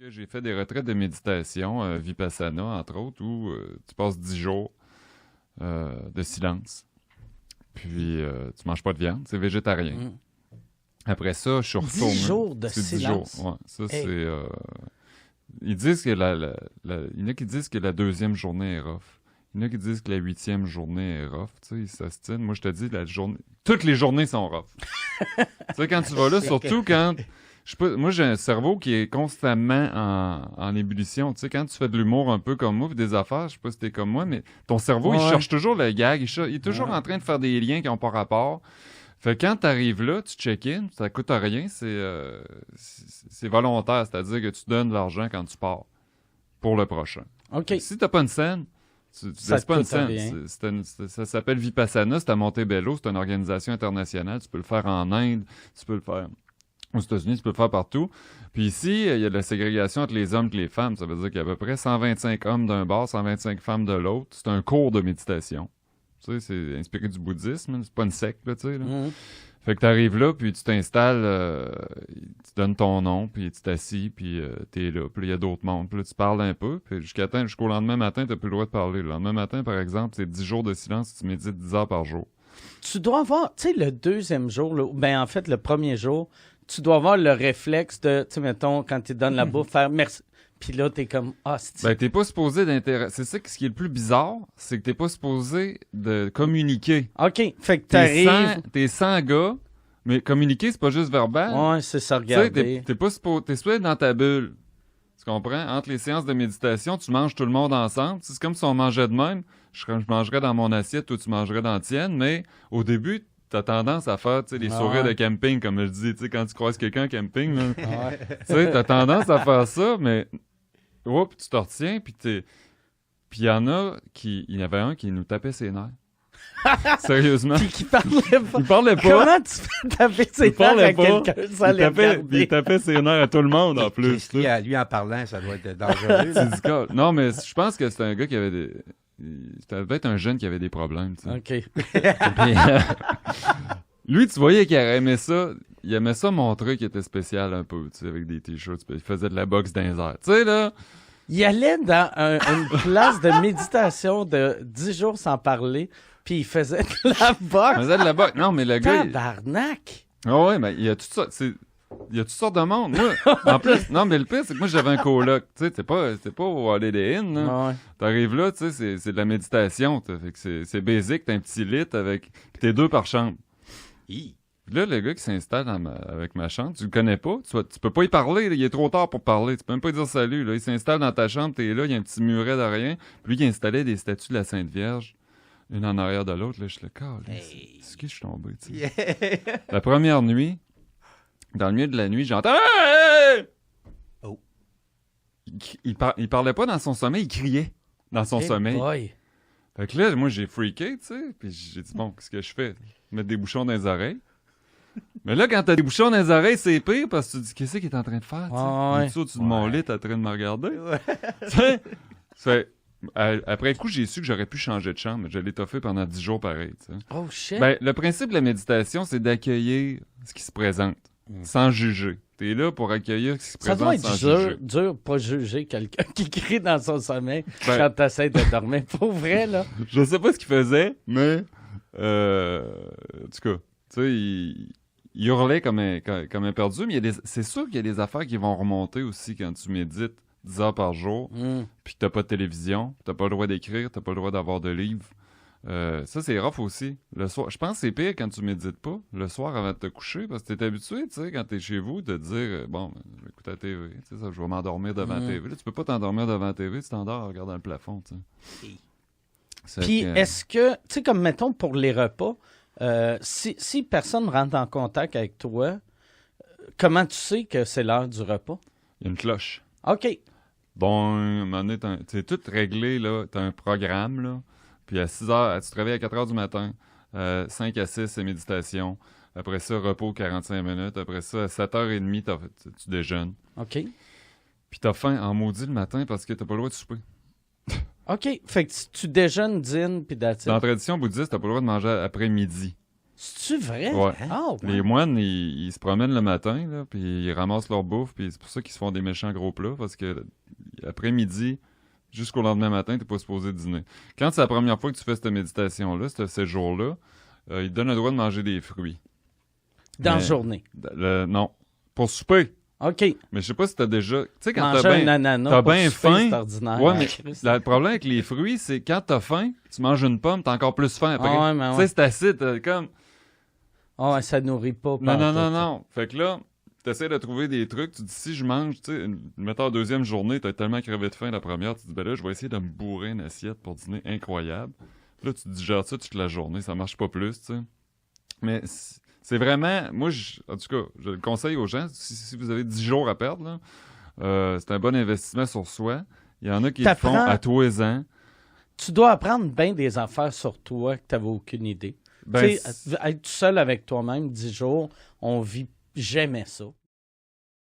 Que j'ai fait des retraites de méditation, Vipassana, entre autres, où tu passes 10 jours de silence. Puis, tu manges pas de viande, c'est végétarien. Mm. Après ça, je suis 10 retourné. jours de C'est 10 silence. jours, ouais. Ça, Hey. c'est... ils disent que il y en a qui disent que la deuxième journée est rough. Il y en a qui disent que la 8e journée est rough. Tu sais, ils s'astinent. Moi, je te dis, la journée... Toutes les journées sont rough. Tu sais, quand tu vas là, surtout quand... Je sais pas, moi, j'ai un cerveau qui est constamment en ébullition. Tu sais, quand tu fais de l'humour un peu comme moi, puis des affaires, je sais pas si t'es comme moi, mais ton cerveau, il Ouais. cherche toujours le gag. Il est toujours Ouais. en train de faire des liens qui n'ont pas rapport. Fait que quand t'arrives là, tu check-in, ça coûte rien, c'est volontaire. C'est-à-dire que tu donnes de l'argent quand tu pars pour le prochain. OK. Si t'as pas une scène, tu Ça laisses te pas une coûte scène. rien. Ça s'appelle Vipassana, c'est à Montebello, c'est une organisation internationale. Tu peux le faire en Inde, tu peux le faire aux États-Unis, tu peux le faire partout. Puis ici, il y a de la ségrégation entre les hommes et les femmes. Ça veut dire qu'il y a à peu près 125 hommes d'un bord, 125 femmes de l'autre. C'est un cours de méditation. Tu sais, c'est inspiré du bouddhisme. C'est pas une secte, là, tu sais. Là. Mm. Fait que t'arrives là, puis tu t'installes, tu donnes ton nom, puis tu t'assis, puis t'es là. Puis il y a d'autres mondes. Puis là, tu parles un peu, puis jusqu'au lendemain matin, t'as plus le droit de parler. Le lendemain matin, par exemple, c'est 10 jours de silence si tu médites 10 heures par jour. Tu dois avoir, tu sais, le deuxième jour, ben en fait, le premier jour, tu dois avoir le réflexe de, tu sais, mettons, quand tu donnes la bouffe, faire merci. Puis là, t'es comme, c'est... Ben, t'es pas supposé d'intérêt. C'est ça ce qui est le plus bizarre, c'est que t'es pas supposé de communiquer. OK, fait que t'arrives... T'es 100 gars, mais communiquer, c'est pas juste verbal. Ouais, c'est ça, Tu sais, regarder. t'es pas supposé, t'es supposé être dans ta bulle. Tu comprends? Entre les séances de méditation, tu manges tout le monde ensemble. C'est comme si on mangeait de même. Je mangerais dans mon assiette, toi tu mangerais dans la tienne, mais au début, t'as tendance à faire, tu sais, les sourires de camping, comme je dis, tu sais, quand tu croises quelqu'un en camping, là. Ouais. Tu sais, t'as tendance à faire ça, mais oups, tu te retiens, puis puis il y en a il y avait un qui nous tapait ses nerfs. Sérieusement. Puis qui parlait pas. Il parlait pas. Comment tu fais taper ses nerfs à quelqu'un sans les regarder? Il tapait ses nerfs à tout le monde, en plus. Lui, en parlant, ça doit être dangereux. C'est du cas. Non, mais je pense que c'était un gars qui avait des... C'était peut-être un jeune qui avait des problèmes, tu sais. OK. Puis, lui, tu voyais qu'il aimait ça. Il aimait ça montrer qu'il était spécial un peu, tu sais, avec des t-shirts. Il faisait de la boxe dans les airs. Tu sais, là... Il allait dans une place de méditation de 10 jours sans parler, puis il faisait de la Il boxe. faisait de la boxe. Non, mais le gars... Tabarnak! Ah ouais, mais il y a toutes sortes... Il y a toutes sortes de monde. Moi, en plus, non, mais le pire, c'est que moi, j'avais un coloc. Tu sais, t'es pas au Holiday Inn, là. Ouais. T'arrives là, tu sais, c'est de la méditation. Fait que c'est basic, t'as un petit lit avec... Puis t'es 2 par chambre. Puis là, le gars qui s'installe avec ma chambre, tu le connais pas, tu peux pas y parler, là, il est trop tard pour parler, tu peux même pas lui dire salut, là. Il s'installe dans ta chambre, t'es là, il y a un petit muret de rien, puis lui, il installait des statues de la Sainte Vierge, une en arrière de l'autre, là, je suis là, c'est qui je suis tombé, tu sais. La première nuit, dans le milieu de la nuit, j'entends... Hey! Oh. Il parlait pas dans son sommeil, il criait dans son sommeil. Boy. Fait que là, moi, j'ai freaké, tu sais, puis j'ai dit, bon, qu'est-ce que je fais? Mettre des bouchons dans les oreilles. Mais là, quand t'as des bouchons dans les oreilles, c'est pire parce que tu te dis, qu'est-ce qu'il est en train de faire? Ouais. Il est au-dessus de mon lit, t'es en train de me regarder. Tu sais? Fait, après coup, j'ai su que j'aurais pu changer de chambre, mais je l'ai toffé pendant 10 jours pareil. Tu sais. Oh shit! Ben, le principe de la méditation, c'est d'accueillir ce qui se présente, sans juger. T'es là pour accueillir ce qui se Ça doit présente être sans juger. dur pas juger quelqu'un qui crie dans son sommeil Ben- quand t'essaies de dormir. Pour vrai, là. Je sais pas ce qu'il faisait, mais en tout cas, tu sais, il hurlait comme un perdu, mais c'est sûr qu'il y a des affaires qui vont remonter aussi quand tu médites 10 heures par jour, puis que t'as pas de télévision, t'as pas le droit d'écrire, t'as pas le droit d'avoir de livres. Ça, c'est rough aussi. Le soir, je pense que c'est pire quand tu médites pas, le soir avant de te coucher, parce que t'es habitué, tu sais, quand t'es chez vous, de te dire, bon, je vais écouter la TV, tu sais, ça, je vais m'endormir devant la TV. Là, tu peux pas t'endormir devant la TV, tu t'endors en regardant le plafond, tu sais. Puis est-ce que, tu sais, comme mettons pour les repas, si personne rentre en contact avec toi, comment tu sais que c'est l'heure du repas? Il y a une cloche. OK. Bon, à un moment donné, c'est tout réglé, là. T'as un programme, là. Puis à 6 heures, tu te réveilles à 4 heures du matin. 5 à 6, c'est méditation. Après ça, repos 45 minutes. Après ça, à 7h30, tu déjeunes. OK. Puis t'as faim en maudit le matin parce que t'as pas le droit de souper. OK. Fait que tu déjeunes, dînes, puis that's it. Dans la tradition bouddhiste, t'as pas le droit de manger après midi. C'est-tu vrai? Ouais. Ah, ouais. Les moines, ils se promènent le matin, là, puis ils ramassent leur bouffe, puis c'est pour ça qu'ils se font des méchants gros plats, parce que après-midi, jusqu'au lendemain matin, t'es pas supposé dîner. Quand c'est la première fois que tu fais cette méditation-là, ce jour-là, ils te donnent le droit de manger des fruits. Dans la Mais- journée. Non, pour souper. OK. Mais je sais pas si t'as déjà... Tu sais, quand Manger t'as un bien... ananas t'as pour bien souper, faim. c'est ordinaire. Ouais, mais Christ. le problème avec les fruits, c'est quand t'as faim, tu manges une pomme, t'as encore plus faim après. Ah ouais, mais Tu ouais. sais, c'est acide, comme... Ah ouais, ça nourrit pas. Non, non, non, pantoute. non. Fait que là, t'essaies de trouver des trucs. Tu dis, si je mange, tu sais, mettons, la deuxième journée, t'as tellement crevé de faim la première, tu dis, ben là, je vais essayer de me bourrer une assiette pour dîner incroyable. Là, tu digères ça toute la journée, ça marche pas plus, tu sais. Mais c'est vraiment, moi, en tout cas, je le conseille aux gens, si vous avez 10 jours à perdre, là, c'est un bon investissement sur soi. Il y en a qui le font T'apprends- à tous les ans. Tu dois apprendre bien des affaires sur toi que tu n'avais aucune idée. Ben, Tu sais, être tout seul avec toi-même 10 jours, on vit jamais ça.